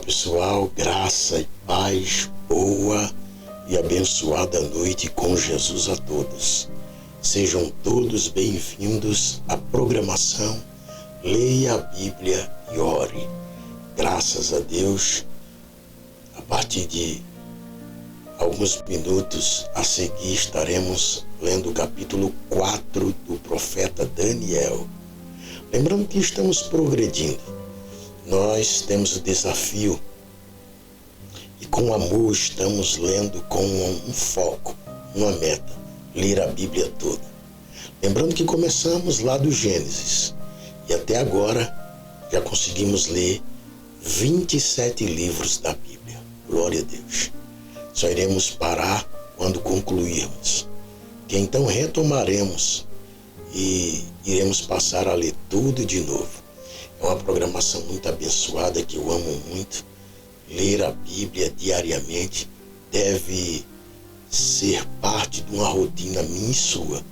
pessoal, graça e paz, boa e abençoada noite com Jesus a todos. Sejam todos bem-vindos à programação Leia a Bíblia e Ore. Graças a Deus, a partir de alguns minutos a seguir estaremos lendo o capítulo 4 do profeta Daniel. Lembrando que estamos progredindo. Nós temos o desafio e com amor estamos lendo com um foco, uma meta, ler a Bíblia toda. Lembrando que começamos lá do Gênesis e até agora já conseguimos ler 27 livros da Bíblia. Glória a Deus. Só iremos parar quando concluirmos, que então retomaremos e iremos passar a ler tudo de novo. É uma programação muito abençoada que eu amo muito. Ler a Bíblia diariamente deve ser parte de uma rotina minha e sua,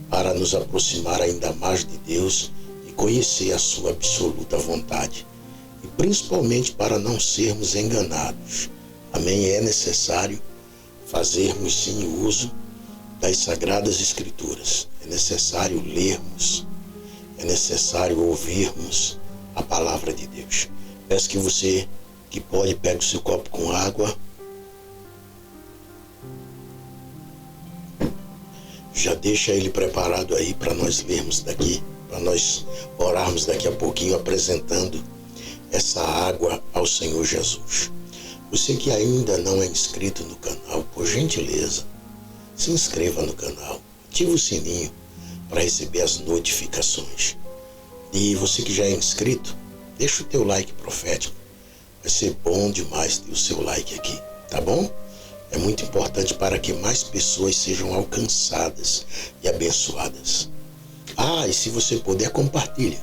para nos aproximar ainda mais de Deus e conhecer a sua absoluta vontade. E principalmente para não sermos enganados. Amém? É necessário fazermos sim uso das Sagradas Escrituras. É necessário lermos. É necessário ouvirmos a palavra de Deus. Peço que você que pode, pegue o seu copo com água. Já deixa ele preparado aí para nós lermos daqui, para nós orarmos daqui a pouquinho apresentando essa água ao Senhor Jesus. Você que ainda não é inscrito no canal, por gentileza, se inscreva no canal, ative o sininho para receber as notificações. E você que já é inscrito, deixa o teu like profético. Vai ser bom demais ter o seu like aqui, tá bom? É muito importante para que mais pessoas sejam alcançadas e abençoadas. E se você puder, compartilha.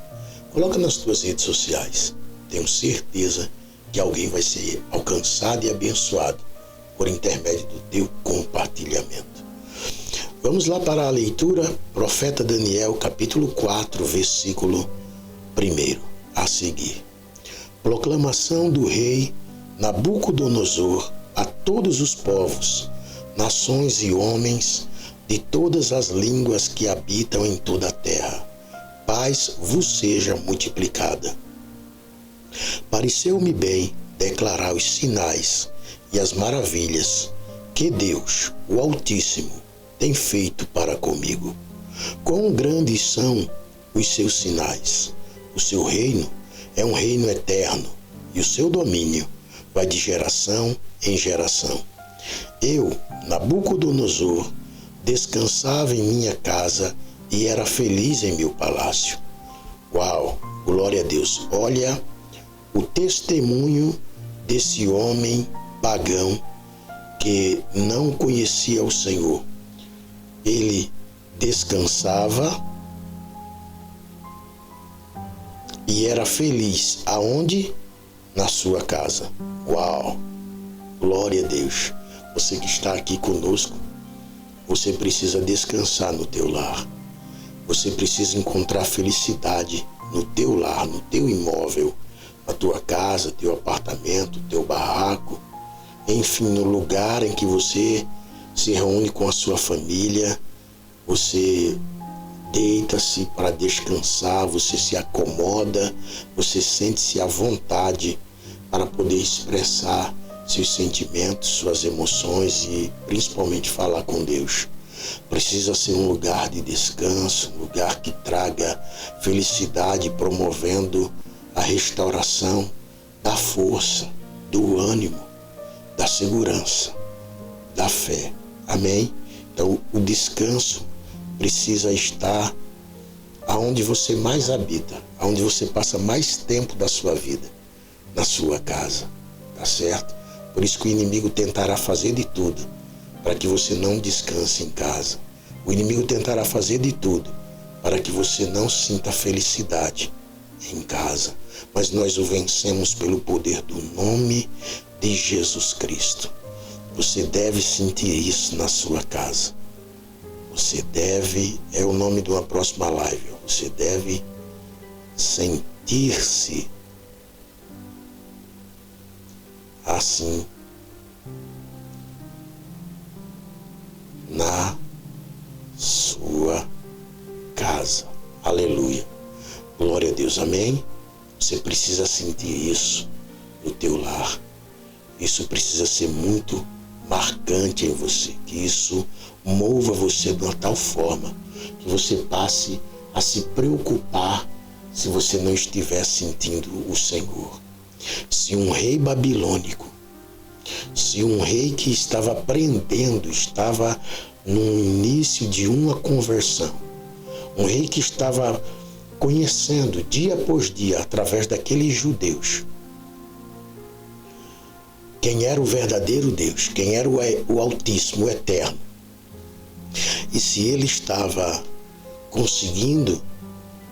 Coloca nas tuas redes sociais. Tenho certeza que alguém vai ser alcançado e abençoado por intermédio do teu compartilhamento. Vamos lá para a leitura, profeta Daniel, capítulo 4, versículo 1, a seguir. Proclamação do rei Nabucodonosor a todos os povos, nações e homens de todas as línguas que habitam em toda a terra. Paz vos seja multiplicada. Pareceu-me bem declarar os sinais e as maravilhas que Deus, o Altíssimo, tem feito para comigo. Quão grandes são os seus sinais! O seu reino é um reino eterno e o seu domínio vai de geração em geração. Eu, Nabucodonosor, descansava em minha casa e era feliz em meu palácio. Uau! Glória a Deus! Olha o testemunho desse homem pagão que não conhecia o Senhor. Ele descansava e era feliz. Aonde? Na sua casa. Uau! Glória a Deus! Você que está aqui conosco, você precisa descansar no teu lar. Você precisa encontrar felicidade no teu lar, no teu imóvel, na tua casa, teu apartamento, teu barraco, enfim, no lugar em que você se reúne com a sua família. Você deita-se para descansar, você se acomoda, você sente-se à vontade para poder expressar seus sentimentos, suas emoções e principalmente falar com Deus. Precisa ser um lugar de descanso, um lugar que traga felicidade, promovendo a restauração da força, do ânimo, da segurança, da fé. Amém? Então, o descanso precisa estar aonde você mais habita, aonde você passa mais tempo da sua vida, na sua casa, tá certo? Por isso que o inimigo tentará fazer de tudo para que você não descanse em casa. O inimigo tentará fazer de tudo para que você não sinta felicidade em casa. Mas nós o vencemos pelo poder do nome de Jesus Cristo. Você deve sentir isso na sua casa. Você deve, é o nome de uma próxima live, você deve sentir-se assim na sua casa. Aleluia. Glória a Deus. Amém? Você precisa sentir isso no teu lar. Isso precisa ser muito marcante em você. Que isso mova você de uma tal forma que você passe a se preocupar se você não estiver sentindo o Senhor. Se um rei babilônico, se um rei que estava aprendendo, estava no início de uma conversão, um rei que estava conhecendo dia após dia, através daqueles judeus, quem era o verdadeiro Deus, quem era o Altíssimo, o Eterno. E se ele estava conseguindo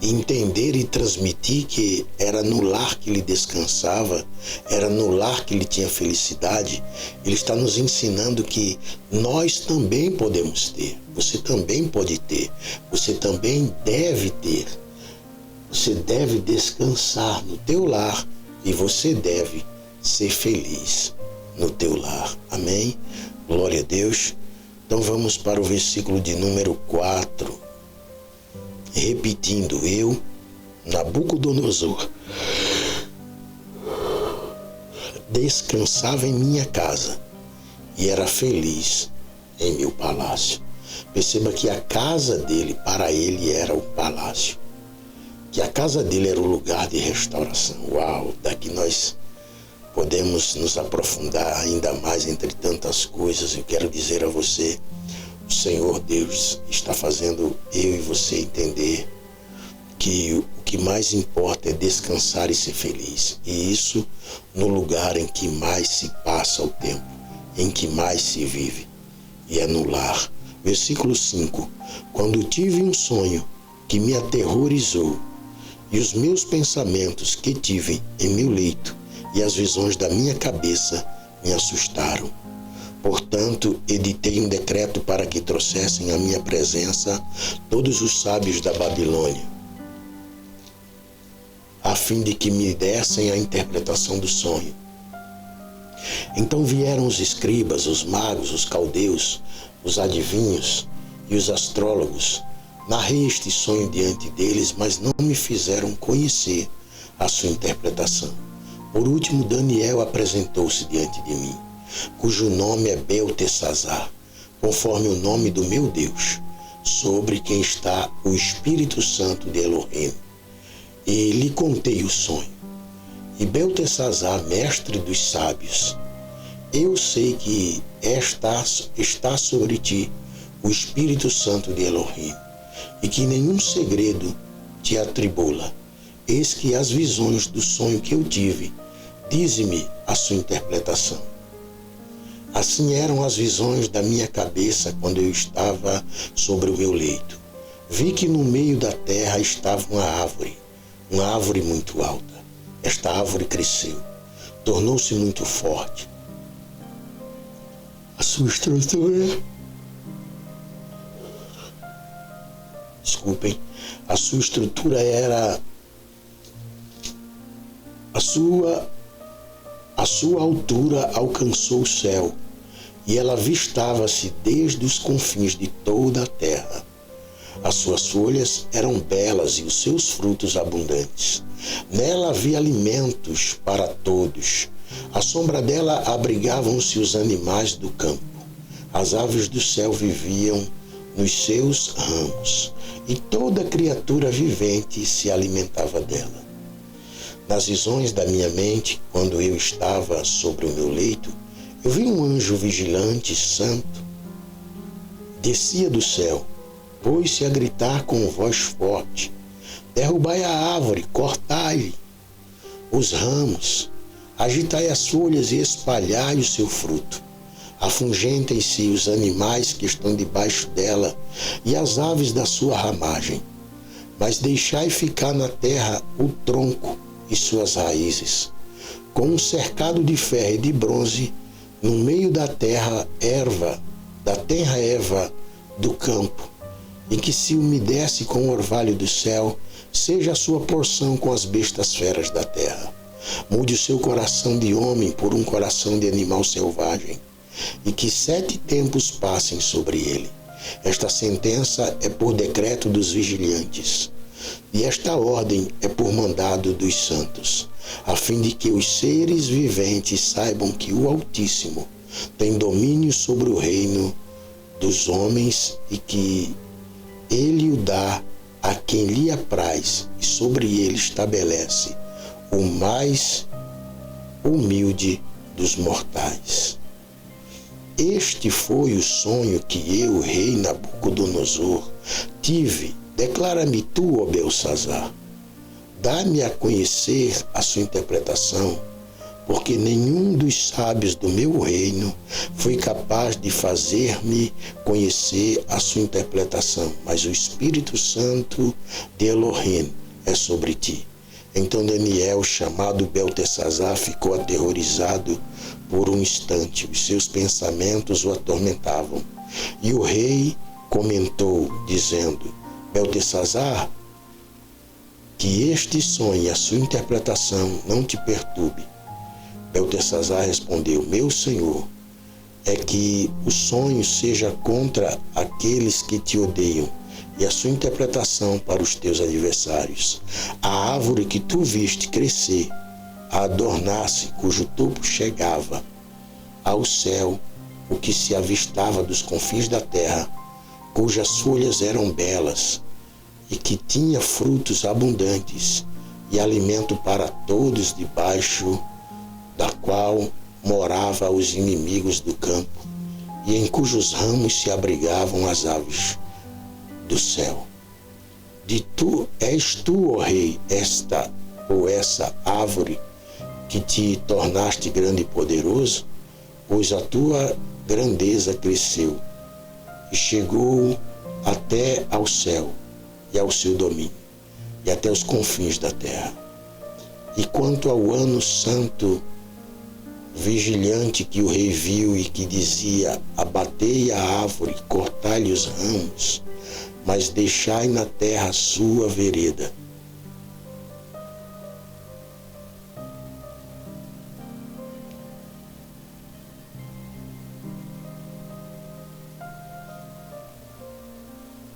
entender e transmitir que era no lar que ele descansava, era no lar que ele tinha felicidade, ele está nos ensinando que nós também podemos ter, você também pode ter, você também deve ter. Você deve descansar no teu lar e você deve ser feliz no teu lar. Amém? Glória a Deus. Então vamos para o versículo de número 4. Repetindo, eu, Nabucodonosor, descansava em minha casa e era feliz em meu palácio. Perceba que a casa dele, para ele, era o palácio. Que a casa dele era o lugar de restauração. Uau, daqui nós podemos nos aprofundar ainda mais entre tantas coisas. Eu quero dizer a você, o Senhor Deus está fazendo eu e você entender que o que mais importa é descansar e ser feliz. E isso no lugar em que mais se passa o tempo, em que mais se vive, e é no lar. Versículo 5. Quando tive um sonho que me aterrorizou, e os meus pensamentos que tive em meu leito e as visões da minha cabeça me assustaram. Portanto, editei um decreto para que trouxessem à minha presença todos os sábios da Babilônia, a fim de que me dessem a interpretação do sonho. Então vieram os escribas, os magos, os caldeus, os adivinhos e os astrólogos. Narrei este sonho diante deles, mas não me fizeram conhecer a sua interpretação. Por último, Daniel apresentou-se diante de mim, cujo nome é Beltesazar, conforme o nome do meu Deus, sobre quem está o Espírito Santo de Elohim. E lhe contei o sonho. E Beltesazar, mestre dos sábios, eu sei que está sobre ti o Espírito Santo de Elohim, e que nenhum segredo te atribula. Eis que as visões do sonho que eu tive, dize-me a sua interpretação. Assim eram as visões da minha cabeça quando eu estava sobre o meu leito. Vi que no meio da terra estava uma árvore muito alta. Esta árvore cresceu, tornou-se muito forte. A sua estrutura... a sua estrutura era... A sua altura alcançou o céu, e ela avistava-se desde os confins de toda a terra. As suas folhas eram belas e os seus frutos abundantes. Nela havia alimentos para todos. À sombra dela abrigavam-se os animais do campo. As aves do céu viviam nos seus ramos, e toda criatura vivente se alimentava dela. Nas visões da minha mente, quando eu estava sobre o meu leito, eu vi um anjo vigilante santo. Descia do céu, pôs-se a gritar com voz forte: derrubai a árvore, cortai-lhe os ramos, agitai as folhas e espalhai o seu fruto. Afungentem-se os animais que estão debaixo dela e as aves da sua ramagem. Mas deixai ficar na terra o tronco e suas raízes, com um cercado de ferro e de bronze, no meio da tenra erva do campo, e que se umedece com o orvalho do céu, seja a sua porção com as bestas feras da terra. mude o seu coração de homem por um coração de animal selvagem, e que 7 tempos passem sobre ele. Esta sentença é por decreto dos vigilantes, e esta ordem é por mandado dos santos, a fim de que os seres viventes saibam que o Altíssimo tem domínio sobre o reino dos homens e que ele o dá a quem lhe apraz e sobre ele estabelece o mais humilde dos mortais. Este foi o sonho que eu, rei Nabucodonosor, tive. Declara-me tu, ó Beltsazar. Dá-me a conhecer a sua interpretação, porque nenhum dos sábios do meu reino foi capaz de fazer-me conhecer a sua interpretação, mas o Espírito Santo de Elohim é sobre ti. Então Daniel, chamado Beltesazar, ficou aterrorizado por um instante. Os seus pensamentos o atormentavam. E o rei comentou, dizendo: Beltesazar, que este sonho e a sua interpretação não te perturbe. Beltesazar respondeu: meu senhor, é que o sonho seja contra aqueles que te odeiam, e a sua interpretação para os teus adversários. A árvore que tu viste crescer, a adornar-se, cujo topo chegava ao céu, o que se avistava dos confins da terra, cujas folhas eram belas, e que tinha frutos abundantes, e alimento para todos debaixo da qual morava os inimigos do campo, e em cujos ramos se abrigavam as aves do céu. És tu, ó rei, essa árvore que te tornaste grande e poderoso, pois a tua grandeza cresceu e chegou até ao céu e ao seu domínio, e até os confins da terra. E quanto ao ano santo vigilante que o rei viu e que dizia: abatei a árvore, cortai-lhe os ramos, mas deixai na terra a sua vereda.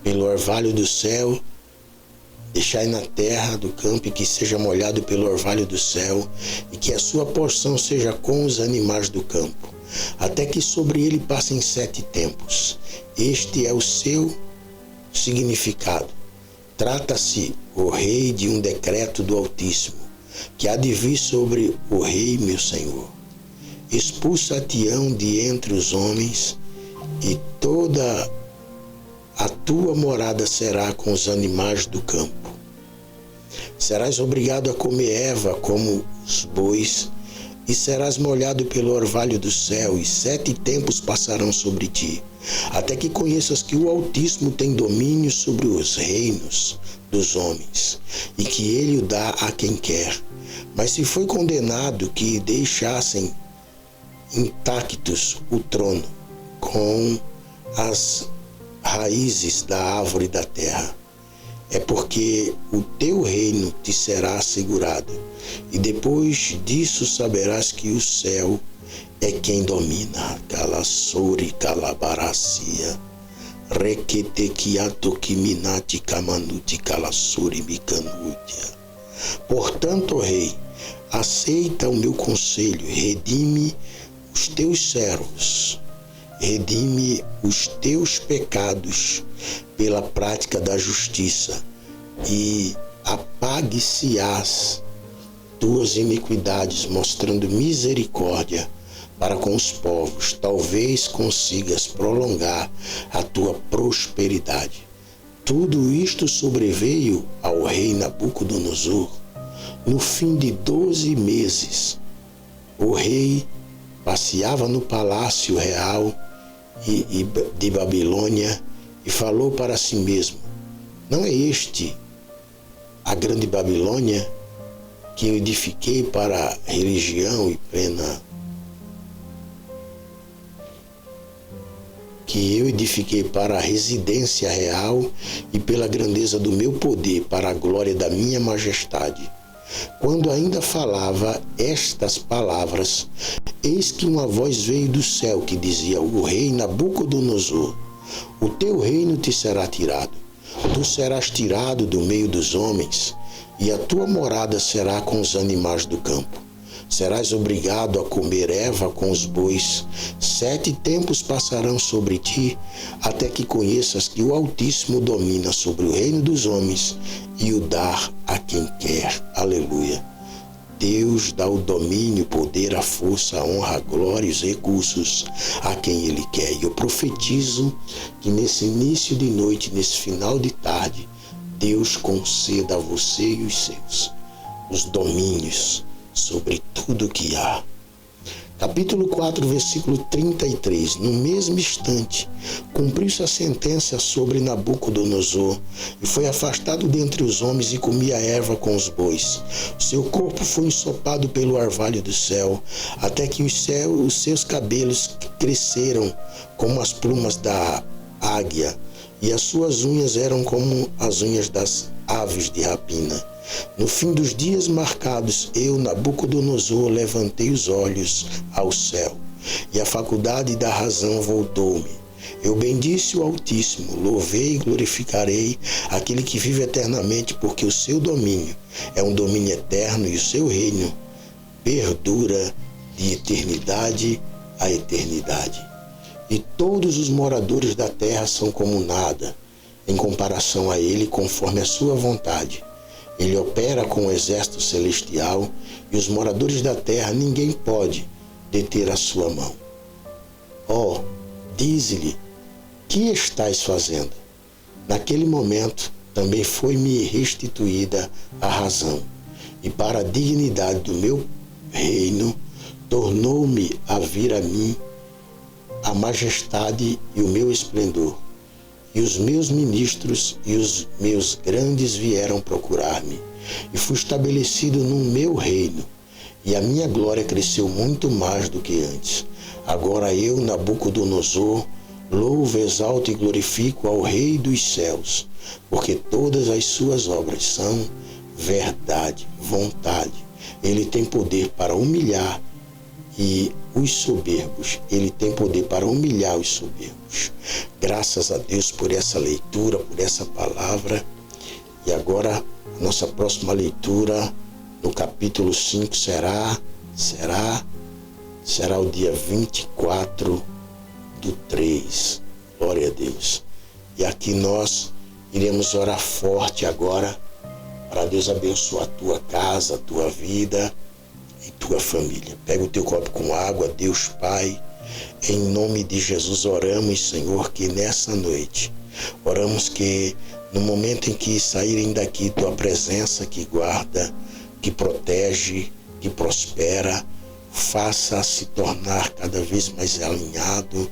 Pelo orvalho do céu, deixai na terra do campo, e que seja molhado pelo orvalho do céu, e que a sua porção seja com os animais do campo, até que sobre ele passem 7 tempos. Este é o seu significado. Trata-se, o rei, de um decreto do Altíssimo, que há de vir sobre o rei meu senhor. Expulsa-te-ão de entre os homens, e toda a tua morada será com os animais do campo. Serás obrigado a comer erva como os bois, e serás molhado pelo orvalho do céu, e 7 tempos passarão sobre ti, até que conheças que o Altíssimo tem domínio sobre os reinos dos homens, e que ele o dá a quem quer. Mas se foi condenado que deixassem intactos o trono com as raízes da árvore da terra, é porque o teu reino te será assegurado, e depois disso saberás que o céu é quem domina. Calassori calabaracia, requetequiato kiminati kamanuti calassori micanútia. Portanto, rei, aceita o meu conselho, redime os teus servos, redime os teus pecados pela prática da justiça, e apague-se-ás tuas iniquidades, mostrando misericórdia para com os povos. Talvez consigas prolongar a tua prosperidade. Tudo isto sobreveio ao rei Nabucodonosor no fim de 12 meses. O rei passeava no palácio real de Babilônia e falou para si mesmo: não é este a grande Babilônia que eu edifiquei para a religião e plena, que eu edifiquei para a residência real e pela grandeza do meu poder, para a glória da minha majestade? Quando ainda falava estas palavras, eis que uma voz veio do céu que dizia: O rei Nabucodonosor, o teu reino te será tirado. Tu serás tirado do meio dos homens, e a tua morada será com os animais do campo. Serás obrigado a comer erva com os bois. 7 tempos passarão sobre ti, até que conheças que o Altíssimo domina sobre o reino dos homens e o dá a quem quer. Aleluia. Deus dá o domínio, o poder, a força, a honra, a glória e os recursos a quem Ele quer. E eu profetizo que nesse início de noite, nesse final de tarde, Deus conceda a você e os seus os domínios sobre tudo que há. Capítulo 4, versículo 33. No mesmo instante, cumpriu-se a sentença sobre Nabucodonosor, e foi afastado dentre os homens e comia erva com os bois. Seu corpo foi ensopado pelo orvalho do céu, até que os seus cabelos cresceram como as plumas da águia, e as suas unhas eram como as unhas das aves de rapina. No fim dos dias marcados, eu, Nabucodonosor, levantei os olhos ao céu, e a faculdade da razão voltou-me. Eu bendisse o Altíssimo, louvei e glorificarei aquele que vive eternamente, porque o seu domínio é um domínio eterno e o seu reino perdura de eternidade a eternidade. E todos os moradores da terra são como nada, em comparação a ele, conforme a sua vontade. Ele opera com o exército celestial, e os moradores da terra ninguém pode deter a sua mão. Oh, dize-lhe, que estás fazendo? Naquele momento também foi-me restituída a razão, e para a dignidade do meu reino tornou-me a vir a mim a majestade e o meu esplendor. E os meus ministros e os meus grandes vieram procurar-me, e fui estabelecido no meu reino, e a minha glória cresceu muito mais do que antes. Agora eu, Nabucodonosor, louvo, exalto e glorifico ao Rei dos céus, porque todas as suas obras são verdade, vontade. Ele tem poder para humilhar e os soberbos, ele tem poder para humilhar os soberbos. Graças a Deus por essa leitura, por essa palavra. E agora a nossa próxima leitura no capítulo 5 será o dia 24/3. Glória a Deus. E aqui nós iremos orar forte agora para Deus abençoar a tua casa, a tua vida e tua família. Pega o teu copo com água. Deus Pai, em nome de Jesus oramos, Senhor, que nessa noite, oramos que no momento em que saírem daqui, tua presença que guarda, que protege, que prospera, faça se tornar cada vez mais alinhado,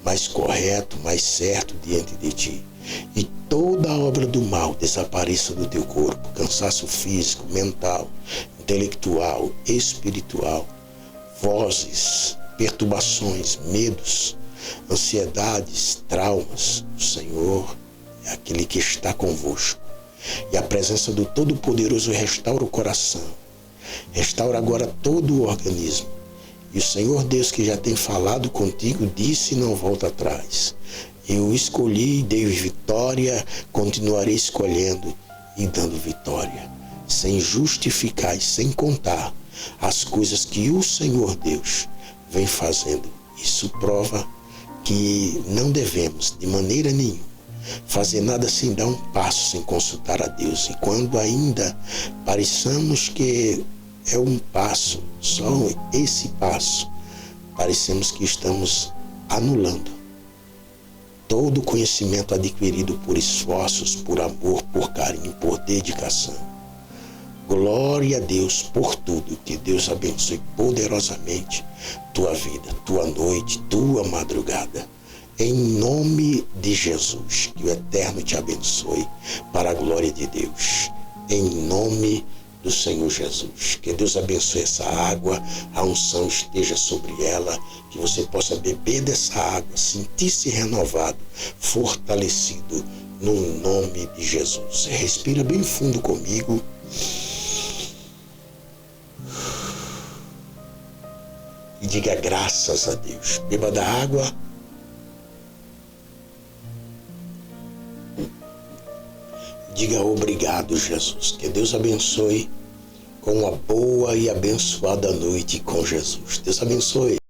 mais correto, mais certo diante de ti. E toda a obra do mal desapareça do teu corpo, cansaço físico, mental, intelectual, espiritual, vozes, perturbações, medos, ansiedades, traumas. O Senhor é aquele que está convosco. E a presença do Todo-Poderoso restaura o coração, restaura agora todo o organismo. E o Senhor Deus, que já tem falado contigo, disse e não volta atrás: eu escolhi, dei vitória, continuarei escolhendo e dando vitória, sem justificar e sem contar as coisas que o Senhor Deus vem fazendo. Isso prova que não devemos, de maneira nenhuma, fazer nada sem dar um passo, sem consultar a Deus. E quando ainda pareçamos que é um passo, só esse passo, parecemos que estamos anulando todo o conhecimento adquirido por esforços, por amor, por carinho, por dedicação. Glória a Deus por tudo. Que Deus abençoe poderosamente tua vida, tua noite, tua madrugada. Em nome de Jesus, que o Eterno te abençoe para a glória de Deus. Em nome do Senhor Jesus. Que Deus abençoe essa água, a unção esteja sobre ela, que você possa beber dessa água, sentir-se renovado, fortalecido, no nome de Jesus. Respira bem fundo comigo. e diga graças a Deus. Beba da água. Diga obrigado, Jesus. Que Deus abençoe com uma boa e abençoada noite com Jesus. Deus abençoe.